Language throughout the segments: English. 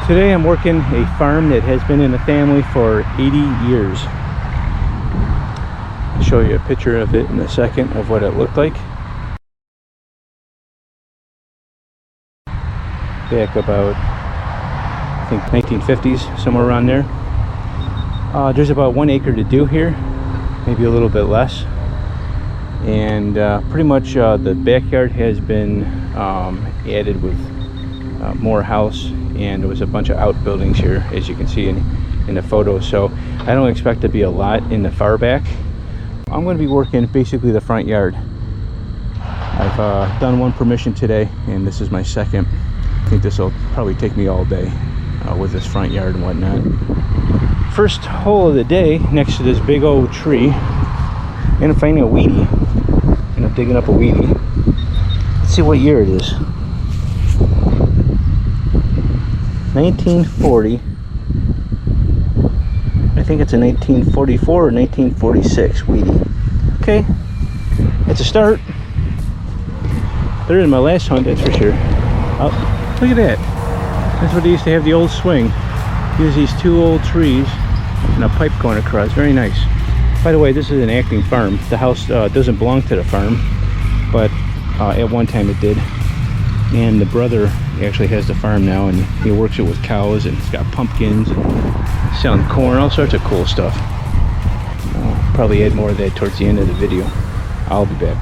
Today I'm working a farm that has been in the family for 80 years. I'll show you a picture of it in a second of what it looked like. Back about, I think, 1950s, somewhere around there. There's about 1 acre to do here, maybe a little bit less. And pretty much the backyard has been added with more house, and there was a bunch of outbuildings here, as you can see in the photo. So I don't expect to be a lot in the far back. I'm going to be working basically the front yard. I've done one permission today, and this is my second. I think this will probably take me all day with this front yard and whatnot. First hole of the day, next to this big old tree, and I'm finding a weedy. And I'm digging up a weedy. Let's see what year it is. 1940. I think it's a 1944 or 1946 weedy. Okay, it's a start. Better than my last hunt, that's for sure. Oh, look at that. That's what they used to have the old swing. Use these 2 old trees and a pipe going across. Very nice. By the way, this is an acting farm. The house doesn't belong to the farm, but at one time it did. And the brother actually has the farm now, and he works it with cows, and he's got pumpkins, and selling corn, all sorts of cool stuff. I'll probably add more of that towards the end of the video. I'll be back.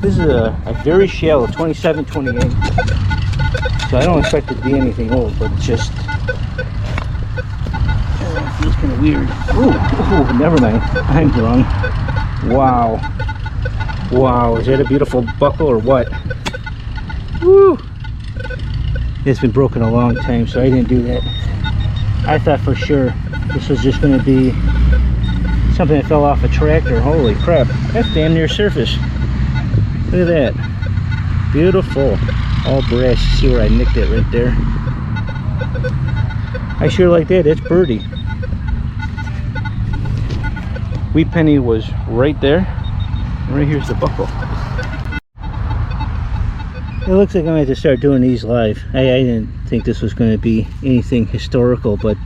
This is a very shallow 27, 28. So I don't expect it to be anything old, but it's just, it feels kind of weird. Ooh, never mind. I'm wrong. Wow. Wow, is that a beautiful buckle or what? Woo! It's been broken a long time, so I didn't do that. I thought for sure this was just going to be something that fell off a tractor. Holy crap, that's damn near surface. Look at that. Beautiful. All brass. See where I nicked it right there? I sure like that. It's birdie. Wheat penny was right there. And right here's the buckle. It looks like I'm going to have to start doing these live. I didn't think this was going to be anything historical, but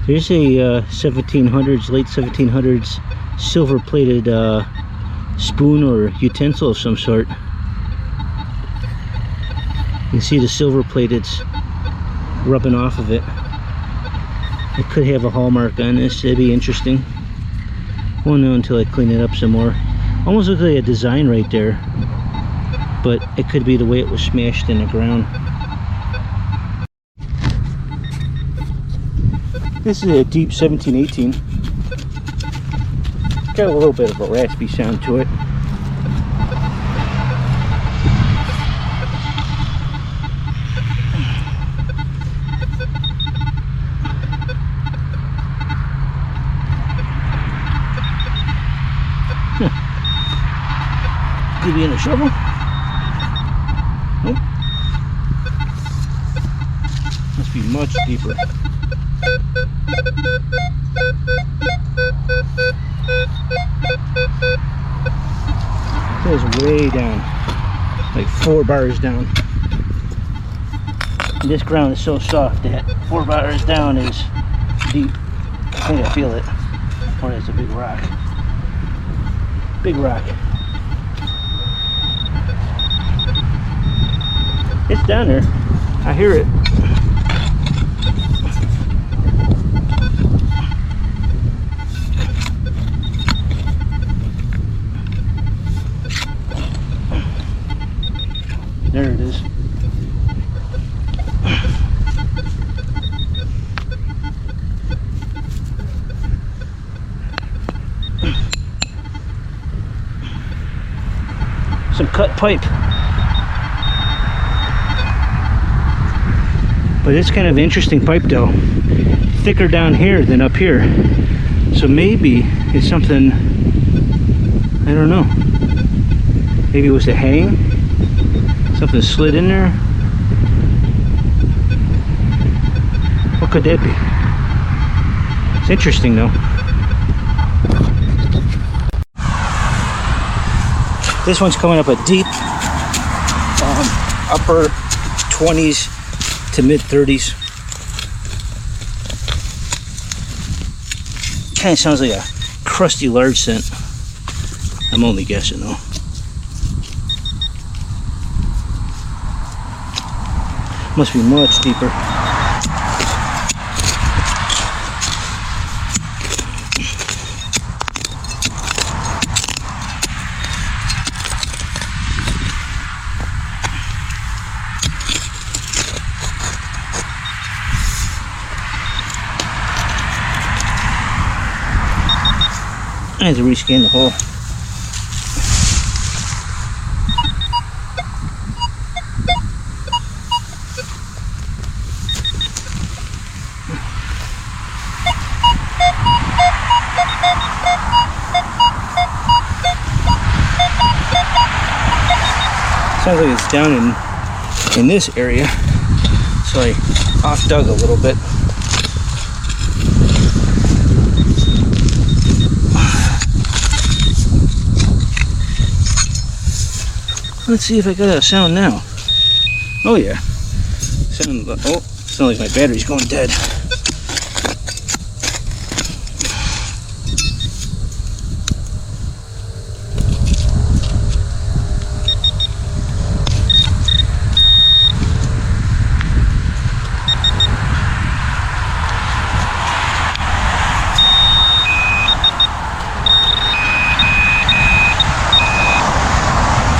here's a 1700s, late 1700s silver plated spoon or utensil of some sort. You can see the silver plate, it's rubbing off of it. It could have a hallmark on this. That'd be interesting. Won't know until I clean it up some more. Almost looks like a design right there, but it could be the way it was smashed in the ground. This is a deep 1718. Got a little bit of a raspy sound to it. Give you in a shovel. Nope. Must be much deeper. It is way down, like 4 bars down. And this ground is so soft that 4 bars down is deep. I think I feel it. Or it's a big rock. Big rock. It's down there. I hear it. There it is. Some cut pipe. But it's kind of an interesting pipe though. Thicker down here than up here. So maybe it's something, I don't know. Maybe it was the hang. Something slid in there. What could that be? It's interesting though. This one's coming up a deep upper 20s to mid 30s. Kind of sounds like a crusty large scent. I'm only guessing though. Must be much deeper. I had to rescan the hole. Sounds like it's down in this area, so I off dug a little bit. Let's see if I got a sound now. Oh yeah. Sound like my battery's going dead.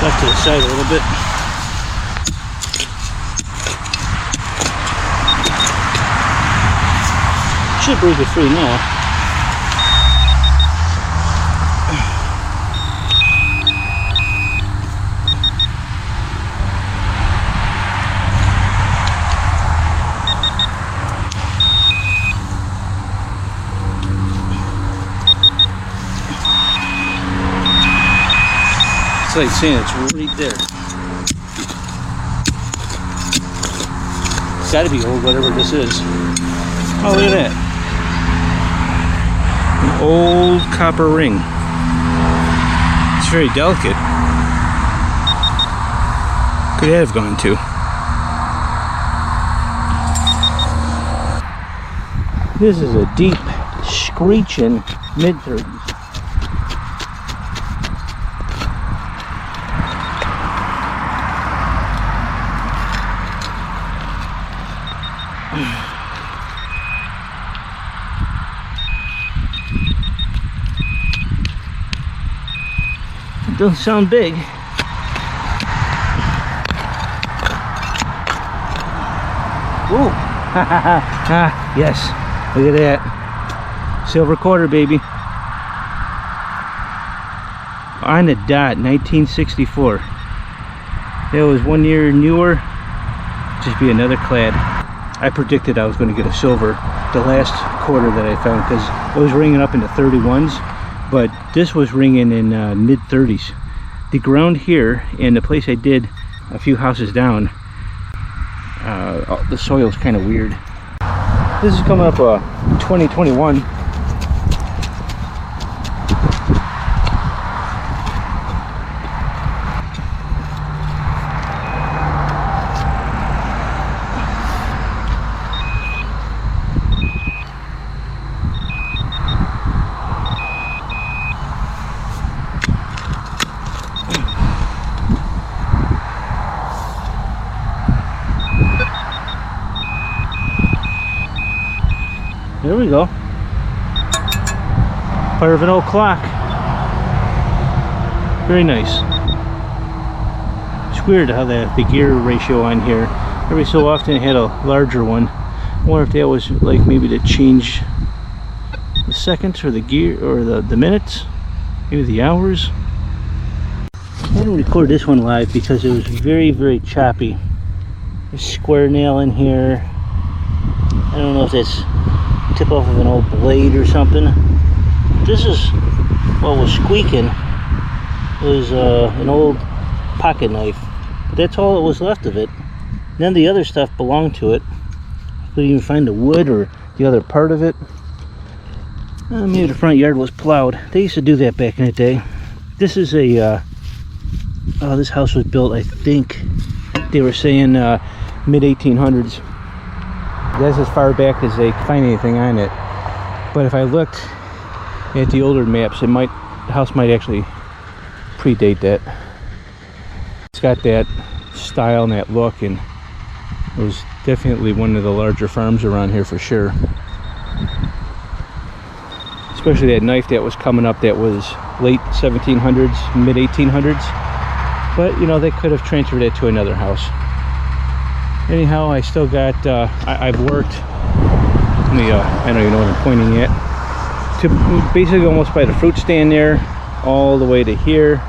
Off to the side a little bit. Should break it free now. It's like saying it's right there. It's got to be old, whatever this is. Oh, look at that. An old copper ring. It's very delicate. Could that have gone to? This is a deep, screeching mid-30s. It doesn't sound big. Ooh, ha ha ha ha! Yes, look at that silver quarter, baby. On the dot, 1964. That was 1 year newer. Just be another clad. I predicted I was going to get a silver the last quarter that I found, because it was ringing up into 31s, but this was ringing in mid 30s. The ground here and the place I did a few houses down, the soil's kind of weird. This is coming up 2021. There we go. Part of an old clock. Very nice. It's weird how the gear ratio on here, every so often it had a larger one. I wonder if that was like maybe to change the seconds or the gear or the minutes, maybe the hours. I didn't record this one live because it was very, very choppy. There's a square nail in here. I don't know if that's tip off of an old blade or something. This is what was squeaking. was an old pocket knife. But that's all that was left of it. None of the other stuff belonged to it. Couldn't even find the wood or the other part of it. Maybe the front yard was plowed. They used to do that back in the day. This is a this house was built, I think they were saying mid 1800s. That's as far back as they could find anything on it. But if I looked at the older maps, the house might actually predate that. It's got that style and that look, and it was definitely one of the larger farms around here for sure. Especially that knife that was coming up that was late 1700s, mid 1800s. But you know, they could have transferred it to another house. Anyhow, I still got, I've worked, I don't even know what I'm pointing at, to basically almost by the fruit stand there, all the way to here.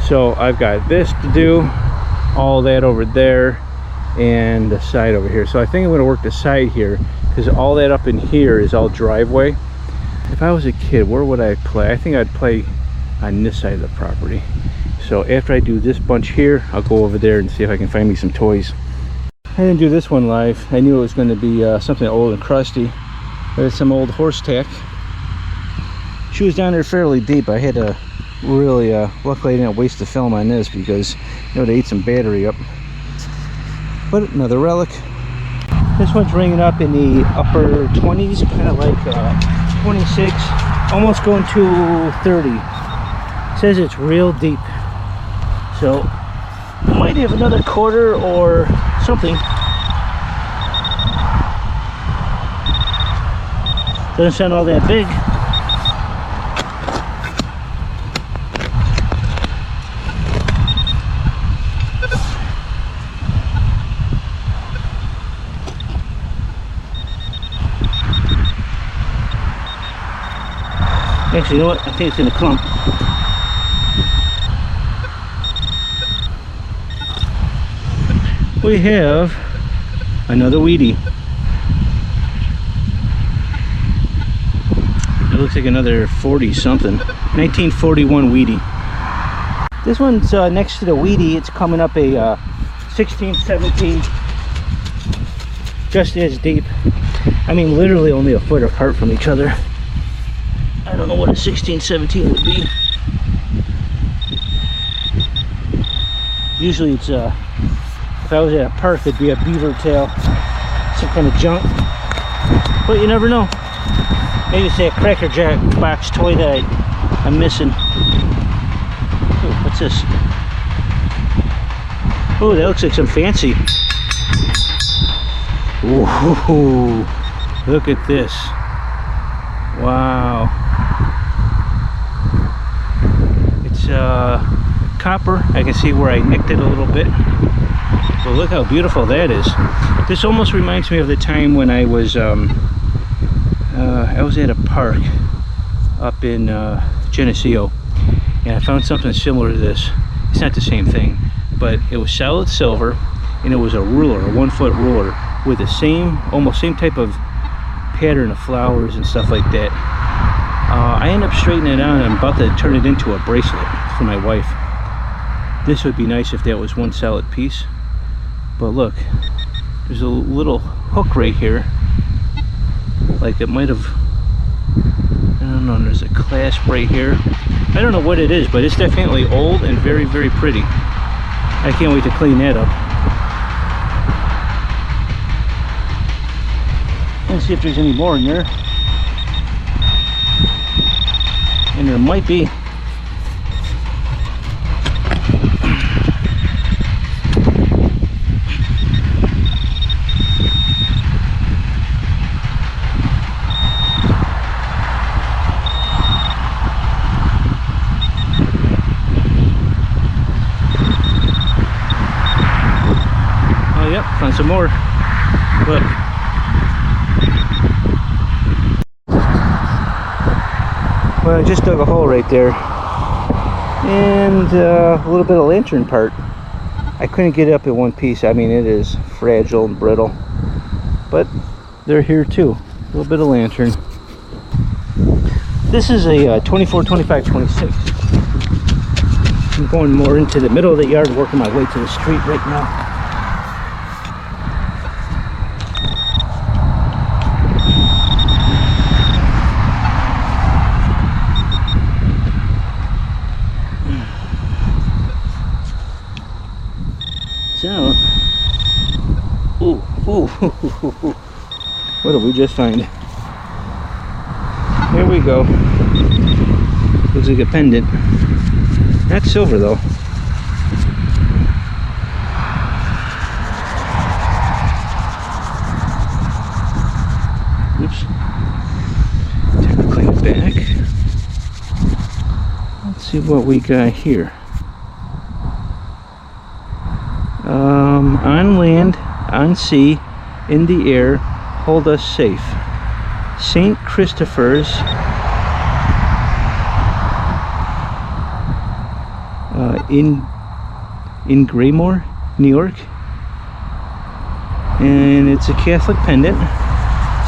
So I've got this to do, all that over there, and the side over here. So I think I'm going to work the side here, because all that up in here is all driveway. If I was a kid, where would I play? I think I'd play on this side of the property. So after I do this bunch here, I'll go over there and see if I can find me some toys. I didn't do this one live. I knew it was going to be something old and crusty. But it's some old horse tack. She was down there fairly deep. I had to really, luckily I didn't waste the film on this because it would ate some battery up. But another relic. This one's ringing up in the upper 20s, kind of like 26, almost going to 30. It says it's real deep. So, might have another quarter or something. Doesn't sound all that big. Actually, you know what? I think it's in a clump. We have another weedy. It looks like another 40 something. 1941 weedy. This one's next to the weedy. It's coming up a 16, 17, just as deep. I mean, literally only a foot apart from each other. I don't know what a 16, 17 would be. Usually it's if I was at a park, it'd be a beaver tail, some kind of junk. But you never know. Maybe it's that Cracker Jack box toy that I'm missing. Ooh, what's this? Oh, that looks like some fancy. Ooh, look at this. Wow. It's copper. I can see where I nicked it a little bit. But look how beautiful that is. This almost reminds me of the time when I was at a park up in Geneseo, and I found something similar to this. It's not the same thing, but it was solid silver, and it was a ruler, a 1 foot ruler, with the same, almost same type of pattern of flowers and stuff like that. I ended up straightening it out, and I'm about to turn it into a bracelet for my wife. This would be nice if that was one solid piece. But look, there's a little hook right here, like it might have, I don't know, there's a clasp right here. I don't know what it is, but it's definitely old and very, very pretty. I can't wait to clean that up. Let's see if there's any more in there. And there might be. Found some more. Look. Well, I just dug a hole right there. And a little bit of lantern part. I couldn't get it up in one piece. I mean, it is fragile and brittle. But they're here too. A little bit of lantern. This is a 24, 25, 26. I'm going more into the middle of the yard, working my way to the street right now. So, what did we just find? Here we go. Looks like a pendant. Not silver though. Oops. Time to clean it back. Let's see what we got here. On land, on sea, in the air, hold us safe. St. Christopher's in Graymore, New York, and it's a Catholic pendant,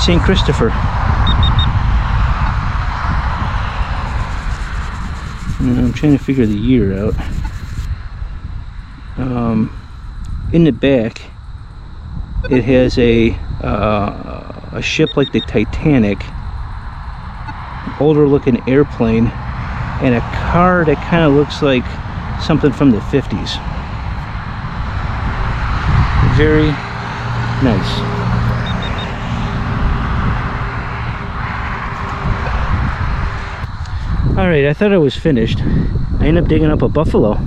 St. Christopher. And I'm trying to figure the year out. In the back, it has a ship like the Titanic, older looking airplane, and a car that kind of looks like something from the 50s. Very nice. Alright, I thought I was finished. I ended up digging up a buffalo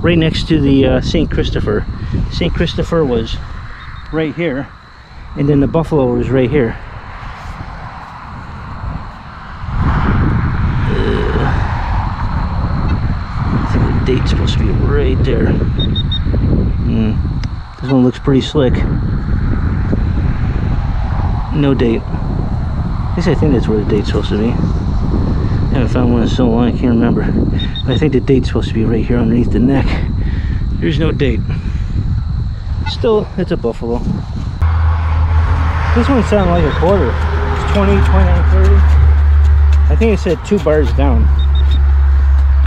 right next to the St. Christopher. St. Christopher was right here, and then the buffalo was right here. I think the date's supposed to be right there. This one looks pretty slick. No date. At least I think that's where the date's supposed to be. I haven't found one in so long I can't remember. But I think the date's supposed to be right here underneath the neck. There's no date. Still, it's a buffalo. This one sounded like a quarter. It's 20, 29, 30. I think it said 2 bars down.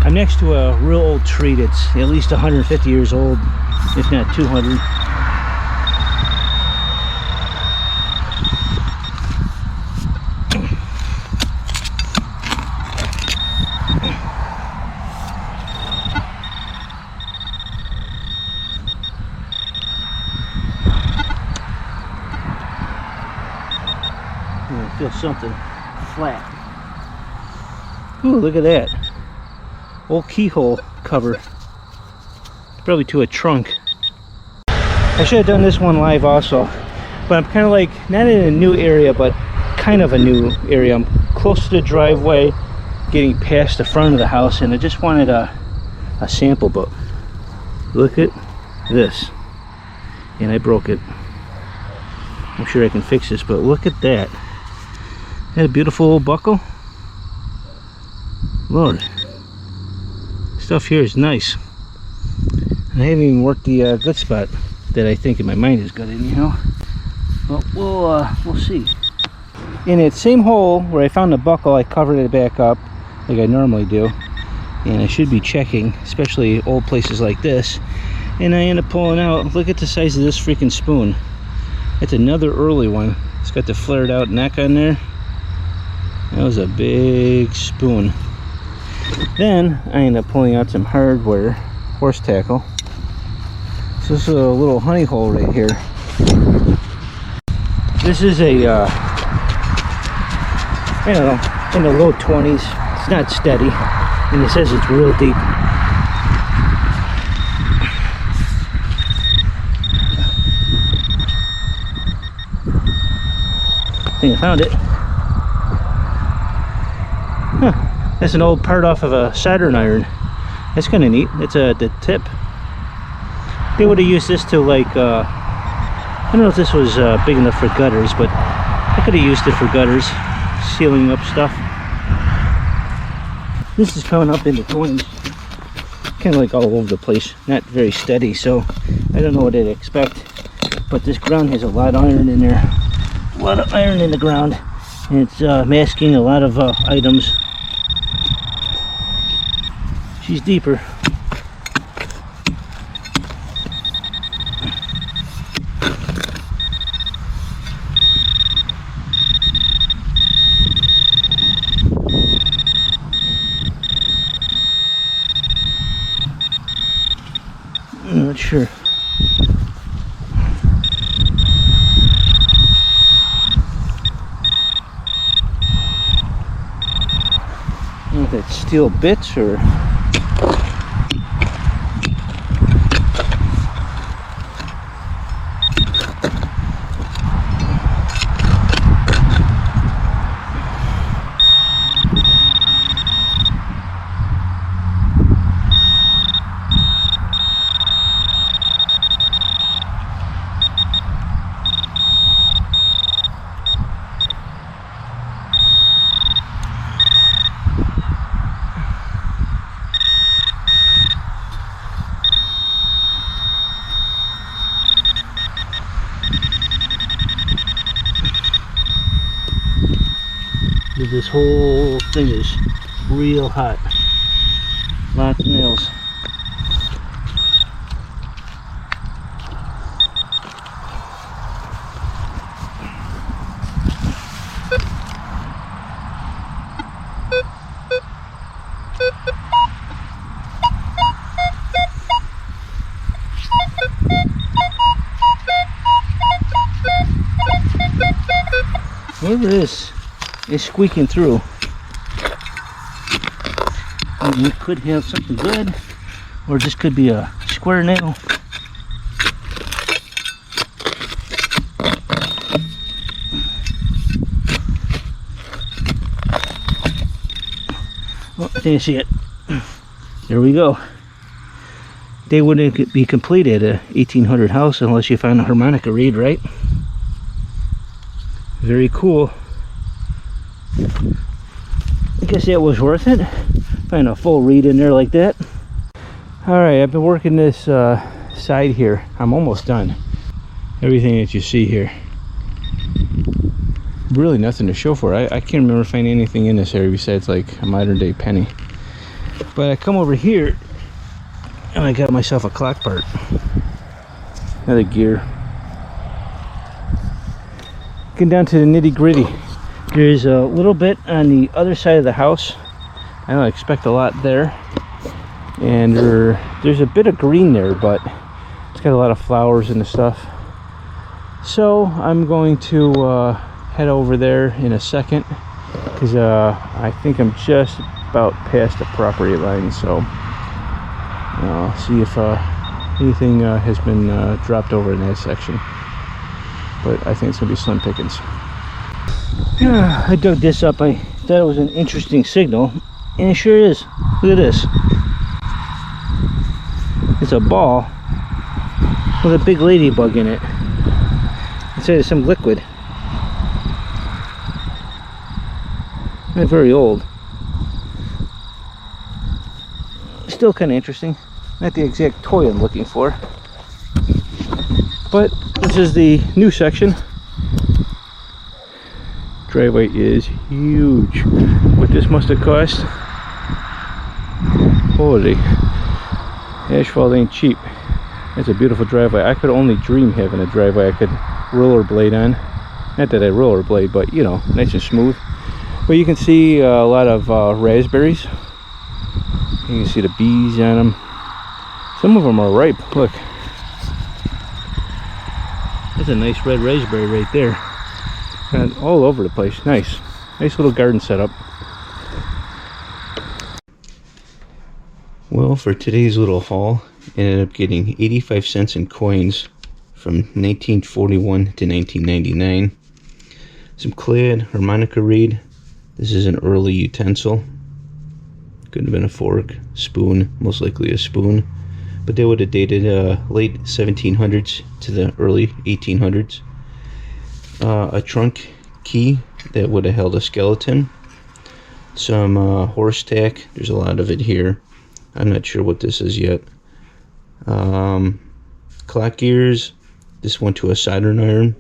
I'm next to a real old tree that's at least 150 years old, if not 200. I feel something flat. Ooh, look at that. Old keyhole cover. Probably to a trunk. I should have done this one live also. But I'm kind of like, not in a new area, but kind of a new area. I'm close to the driveway, getting past the front of the house, and I just wanted a sample book. Look at this. And I broke it. I'm sure I can fix this, but look at that. That a beautiful old buckle? Lord. Stuff here is nice. And I haven't even worked the good spot that I think in my mind is good anyhow. But we'll see. In that same hole where I found the buckle, I covered it back up like I normally do. And I should be checking, especially old places like this. And I end up pulling out, look at the size of this freaking spoon. It's another early one. It's got the flared out neck on there. That was a big spoon. Then I ended up pulling out some hardware, horse tackle. So this is a little honey hole right here. This is a, I don't know, in the low 20s. It's not steady, and it says it's real deep. I think I found it. Huh. That's an old part off of a soldering iron. That's kind of neat. It's the tip. They would have used this to like, I don't know if this was big enough for gutters, but I could have used it for gutters, sealing up stuff. This is coming up in the 20s. Kind of like all over the place. Not very steady, so I don't know what I'd expect. But this ground has a lot of iron in there. A lot of iron in the ground. And it's masking a lot of items. She's deeper. I'm not sure. I don't know if that's steel bits or this whole thing is real hot. Lots of nails. Whatever it is squeaking through. And it could have something good, or this could be a square nail. Oh, I didn't see it. There we go. They wouldn't be complete at a 1800 house unless you found a harmonica reed, right? Very cool. I guess that was worth it. Find a full reed in there like that. Alright, I've been working this side here. I'm almost done. Everything that you see here. Really nothing to show for it. I can't remember finding anything in this area besides like a modern day penny. But I come over here and I got myself a clock part. Another gear. Getting down to the nitty gritty. There's a little bit on the other side of the house. I don't expect a lot there. And there's a bit of green there, but it's got a lot of flowers and stuff. So I'm going to head over there in a second, because I think I'm just about past the property line. So I'll see if anything has been dropped over in that section. But I think it's going to be slim pickings. I dug this up. I thought it was an interesting signal, and it sure is. Look at this. It's a ball with a big ladybug in it. Inside is some liquid. Not very old. Still kind of interesting. Not the exact toy I'm looking for. But this is the new section. Driveway is huge. What this must have cost. Holy. Asphalt ain't cheap. That's a beautiful driveway. I could only dream having a driveway I could rollerblade on. Not that I rollerblade, but you know, nice and smooth. But you can see a lot of raspberries. You can see the bees on them. Some of them are ripe. Look. That's a nice red raspberry right there. And all over the place. Nice. Nice little garden setup. Well, for today's little haul, I ended up getting 85 cents in coins from 1941 to 1999. Some clad harmonica reed. This is an early utensil. Could have been a fork, spoon, most likely a spoon. But they would have dated late 1700s to the early 1800s. A trunk key that would have held a skeleton. Some horse tack. There's a lot of it here. I'm not sure what this is yet. Clock gears. This went to a soldering iron.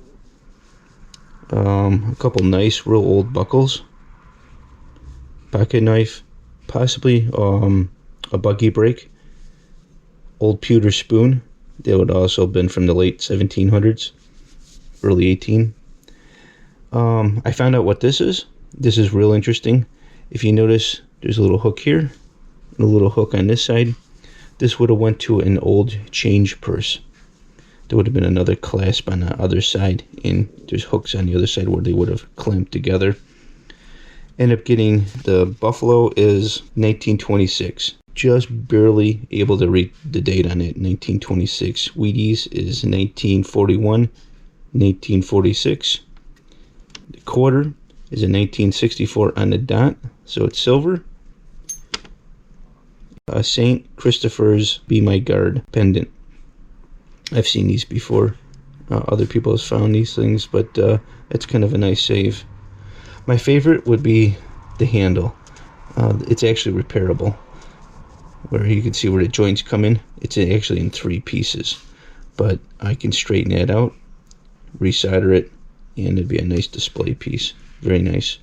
A couple nice, real old buckles. Pocket knife. Possibly a a buggy brake, old pewter spoon. That would also have been from the late 1700s, early 18. I found out what this is. This is real interesting. If you notice, there's a little hook here, and a little hook on this side. This would have went to an old change purse. There would have been another clasp on the other side, and there's hooks on the other side where they would have clamped together. End up getting the Buffalo is 1926. Just barely able to read the date on it. 1926. Wheaties is 1941, 1946. The quarter is a 1964 on the dot, so it's silver. A St. Christopher's Be My Guard pendant. I've seen these before. Other people have found these things, but it's kind of a nice save. My favorite would be the handle. It's actually repairable, where you can see where the joints come in. It's actually in 3 pieces, but I can straighten that out, resolder it, and it'd be a nice display piece. Very nice.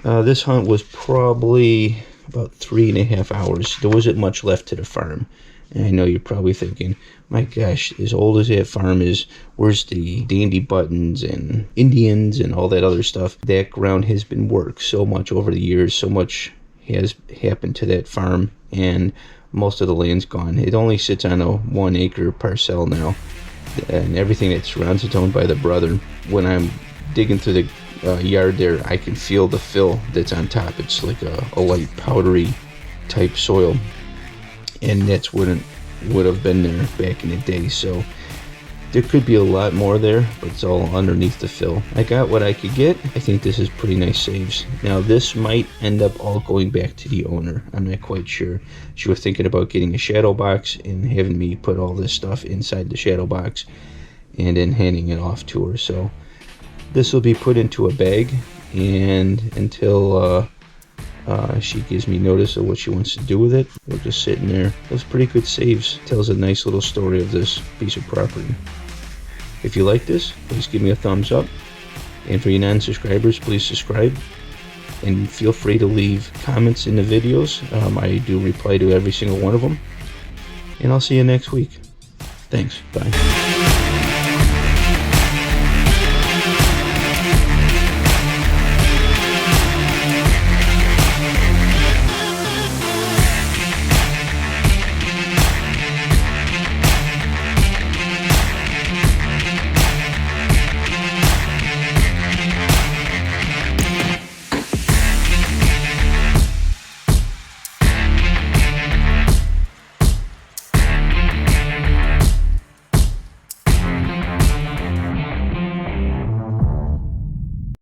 This hunt was probably about 3.5 hours. There wasn't much left to the farm. And I know you're probably thinking, my gosh, as old as that farm is, where's the dandy buttons and Indians and all that other stuff? That ground has been worked so much over the years. So much has happened to that farm, and most of the land's gone. It only sits on a 1 acre parcel now, and everything that surrounds it's owned by the brother. When I'm digging through the yard there, I can feel the fill that's on top. It's like a light powdery type soil, and that's what it would have been there back in the day. So there could be a lot more there, but it's all underneath the fill. I got what I could get. I think this is pretty nice saves. Now this might end up all going back to the owner. I'm not quite sure. She was thinking about getting a shadow box and having me put all this stuff inside the shadow box and then handing it off to her. So this will be put into a bag, and until she gives me notice of what she wants to do with it, it'll just sit in there. Those pretty good saves. Tells a nice little story of this piece of property. If you like this, please give me a thumbs up. And for you non-subscribers, please subscribe. And feel free to leave comments in the videos. I do reply to every single one of them. And I'll see you next week. Thanks. Bye.